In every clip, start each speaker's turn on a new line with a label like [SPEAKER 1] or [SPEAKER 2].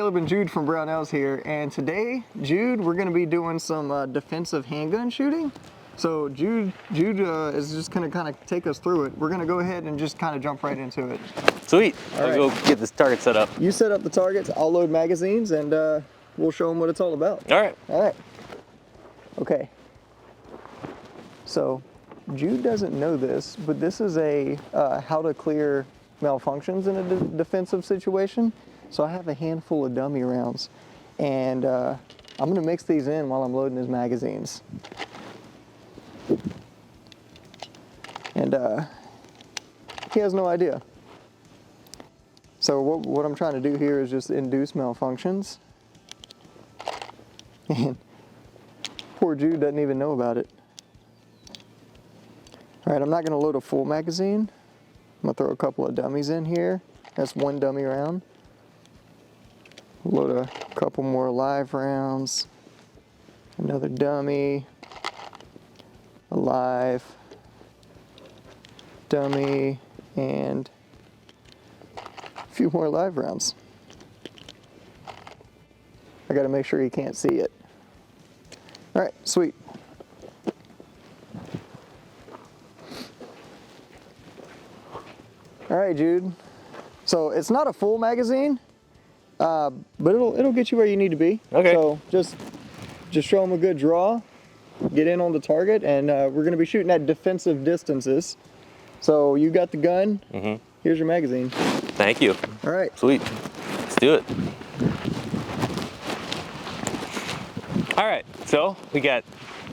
[SPEAKER 1] Caleb and Jude from Brownells here, and today, Jude, we're going to be doing some defensive handgun shooting. So Jude is just going to kind of take us through it. We're going to go ahead and just kind of jump right into it.
[SPEAKER 2] Sweet. I'll go get this target set up.
[SPEAKER 1] You set up the targets, I'll load magazines, and we'll show them what it's all about.
[SPEAKER 2] All right.
[SPEAKER 1] All right. Okay. So Jude doesn't know this, but this is a how to clear malfunctions in a defensive situation. So I have a handful of dummy rounds, and I'm going to mix these in while I'm loading his magazines. And he has no idea. So what I'm trying to do here is just induce malfunctions. And poor Jude doesn't even know about it. All right, I'm not going to load a full magazine. I'm going to throw a couple of dummies in here. That's one dummy round. Load a couple more live rounds. Another dummy. A live. Dummy. And a few more live rounds. I got to make sure he can't see it. All right, sweet. All right, Jude. So it's not a full magazine, but it'll get you where you need to be.
[SPEAKER 2] Okay.
[SPEAKER 1] So just show them a good draw, get in on the target, and we're going to be shooting at defensive distances. So you got the gun. Mm-hmm. Here's your magazine.
[SPEAKER 2] Thank you.
[SPEAKER 1] All right.
[SPEAKER 2] Sweet. Let's do it. All right. So we got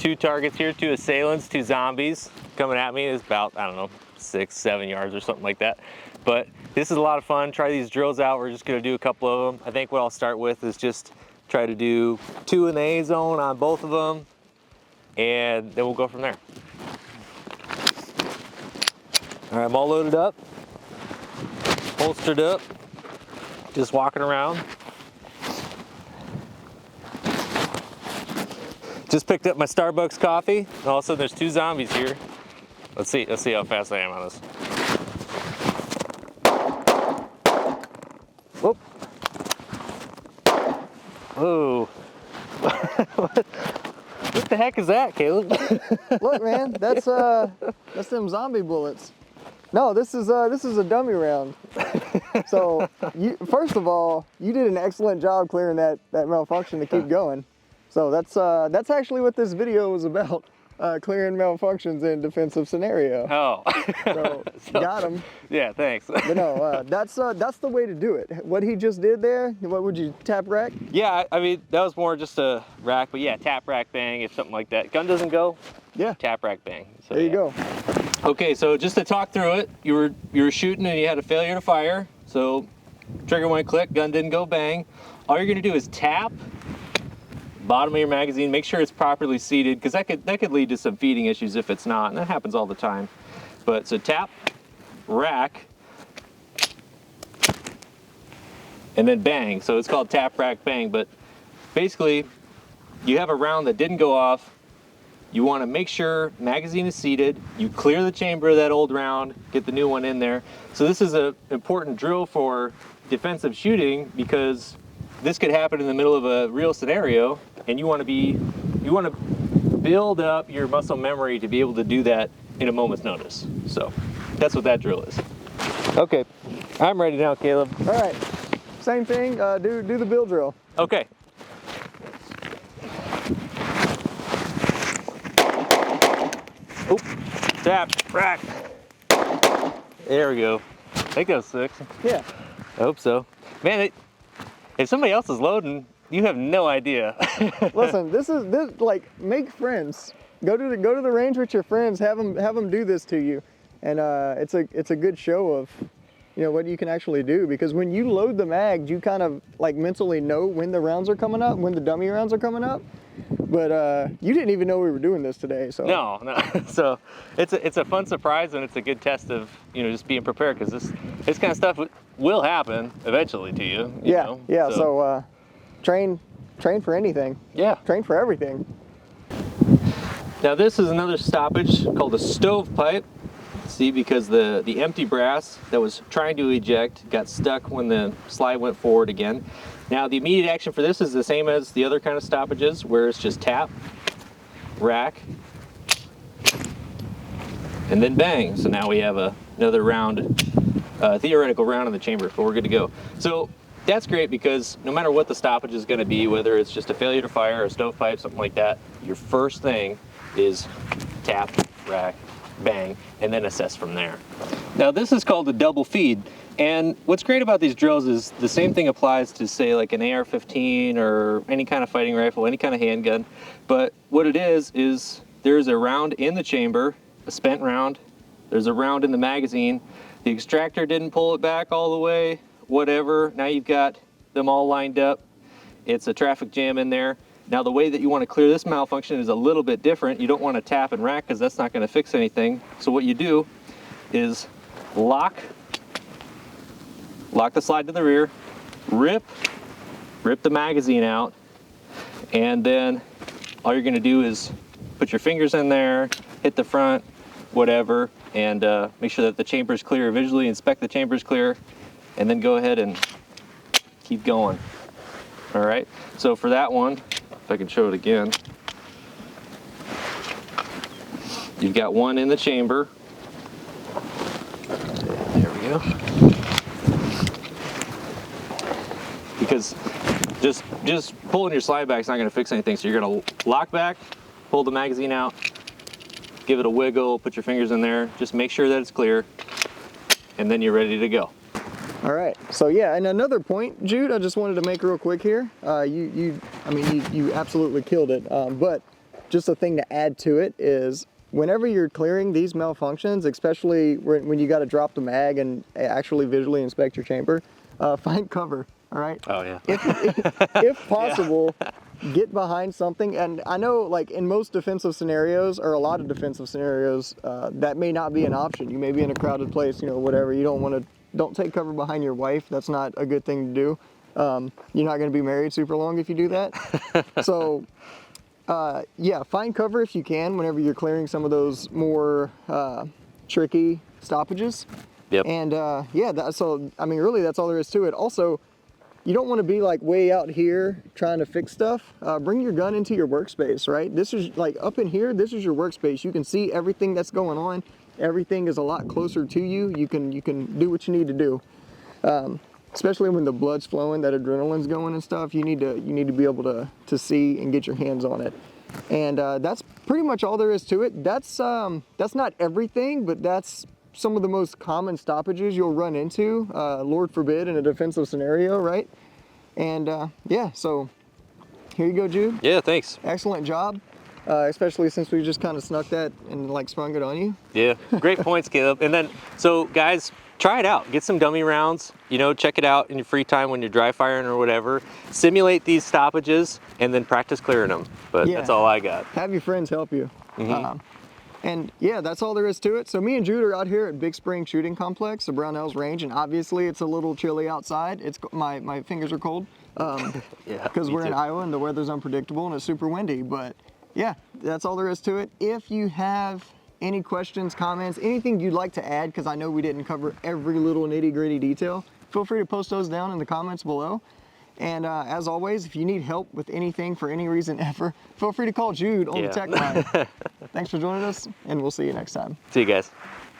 [SPEAKER 2] 2 targets here, 2 assailants, 2 zombies coming at me. It's about, I don't know, 6-7 yards or something like that. But this is a lot of fun. Try these drills out. We're just going to do a couple of them. I think what I'll start with is just try to do 2 in the A zone on both of them, and then we'll go from there. All right, I'm all loaded up, holstered up, just walking around. Just picked up my Starbucks coffee, and all of a sudden there's 2 zombies here. Let's see how fast I am on this. Whoop. Whoa. What the heck is that, Caleb?
[SPEAKER 1] Look, man, that's them zombie bullets. No, this is a dummy round. So first of all, you did an excellent job clearing that malfunction to keep going. So that's actually what this video was about. Clearing malfunctions in defensive scenario.
[SPEAKER 2] Oh.
[SPEAKER 1] So got him.
[SPEAKER 2] Yeah, thanks.
[SPEAKER 1] But no, that's the way to do it. What he just did there, what would you, tap rack?
[SPEAKER 2] Yeah, I mean, that was more just a rack, but yeah, tap rack bang, if something like that. Gun doesn't go,
[SPEAKER 1] yeah.
[SPEAKER 2] Tap rack bang. So,
[SPEAKER 1] there you go.
[SPEAKER 2] Okay, so just to talk through it, you were shooting and you had a failure to fire. So trigger went click, gun didn't go bang. All you're gonna do is tap bottom of your magazine, make sure it's properly seated, because that could lead to some feeding issues if it's not, and that happens all the time. But so tap, rack, and then bang. So it's called tap, rack, bang. But basically, you have a round that didn't go off. You want to make sure magazine is seated. You clear the chamber of that old round, get the new one in there. So this is an important drill for defensive shooting, because this could happen in the middle of a real scenario, and you want to build up your muscle memory to be able to do that in a moment's notice. So that's what that drill is. Okay, I'm ready now, Caleb.
[SPEAKER 1] All right, same thing. Do the bill drill.
[SPEAKER 2] Okay. Oh, tap, rack. There we go. I think that was 6.
[SPEAKER 1] Yeah.
[SPEAKER 2] I hope so. Man, if somebody else is loading, you have no idea.
[SPEAKER 1] Listen, this like, make friends. Go to the range with your friends. Have them do this to you, and it's a good show of, what you can actually do. Because when you load the mag, you kind of like mentally know when the rounds are coming up, when the dummy rounds are coming up. But you didn't even know we were doing this today, so.
[SPEAKER 2] No. So it's a fun surprise, and it's a good test of just being prepared, because this kind of stuff will happen eventually to you.
[SPEAKER 1] Yeah. So train for anything.
[SPEAKER 2] Yeah.
[SPEAKER 1] Train for everything.
[SPEAKER 2] Now this is another stoppage called a stovepipe. See, because the empty brass that was trying to eject got stuck when the slide went forward again. Now the immediate action for this is the same as the other kind of stoppages, where it's just tap, rack, and then bang. So now we have another round, theoretical round in the chamber, but we're good to go. So that's great because no matter what the stoppage is going to be, whether it's just a failure to fire, a stovepipe, something like that, your first thing is tap, rack, bang, and then assess from there. Now this is called a double feed, and what's great about these drills is the same thing applies to, say, like an AR-15 or any kind of fighting rifle, any kind of handgun, but what it is there's a round in the chamber, a spent round, there's a round in the magazine, the extractor didn't pull it back all the way, whatever, now you've got them all lined up, it's a traffic jam in there. Now the way that you want to clear this malfunction is a little bit different. You don't want to tap and rack because that's not going to fix anything. So what you do is lock the slide to the rear, rip the magazine out, and then all you're going to do is put your fingers in there, hit the front, whatever, and make sure that the chamber is clear, visually inspect the chamber is clear, and then go ahead and keep going. All right, so for that one, if I can show it again, you've got one in the chamber. There we go. Because just pulling your slide back is not going to fix anything. So you're going to lock back, pull the magazine out, give it a wiggle, put your fingers in there, just make sure that it's clear, and then you're ready to go.
[SPEAKER 1] All right, so yeah, and another point, Jude, I just wanted to make real quick here. You absolutely killed it, but just a thing to add to it is whenever you're clearing these malfunctions, especially when you got to drop the mag and actually visually inspect your chamber, find cover, all right?
[SPEAKER 2] Oh, yeah.
[SPEAKER 1] If possible, get behind something. And I know, like, in most defensive scenarios, or a lot of defensive scenarios, that may not be an option. You may be in a crowded place, you know, whatever. You don't take cover behind your wife. That's not a good thing to do. You're not going to be married super long if you do that. So, yeah, find cover if you can whenever you're clearing some of those more tricky stoppages.
[SPEAKER 2] Yep.
[SPEAKER 1] And yeah, so I mean, really, that's all there is to it. Also, you don't want to be like way out here trying to fix stuff. Bring your gun into your workspace, right? This is like up in here. This is your workspace. You can see everything that's going on. Everything is a lot closer to you. You can do what you need to do. Especially when the blood's flowing, that adrenaline's going and stuff. You need to be able to see and get your hands on it. And that's pretty much all there is to it. That's not everything, but that's some of the most common stoppages you'll run into, Lord forbid, in a defensive scenario, right? And yeah, so here you go, Jude.
[SPEAKER 2] Yeah, thanks.
[SPEAKER 1] Excellent job. Especially since we just kind of snuck that and like sprung it on you.
[SPEAKER 2] Yeah, great points, Caleb. And then, so guys, try it out. Get some dummy rounds, you know, check it out in your free time when you're dry firing or whatever. Simulate these stoppages and then practice clearing them. But yeah, that's all I got.
[SPEAKER 1] Have your friends help you. And yeah, that's all there is to it. So me and Jude are out here at Big Spring Shooting Complex, the Brownells range, and obviously it's a little chilly outside. It's my fingers are cold because we're in Iowa and the weather's unpredictable and it's super windy. But yeah, that's all there is to it. If you have any questions, comments, anything you'd like to add, because I know we didn't cover every little nitty-gritty detail, feel free to post those down in the comments below. And as always, if you need help with anything for any reason ever, feel free to call Jude on the tech line. Thanks for joining us, and we'll see you next time.
[SPEAKER 2] See you guys.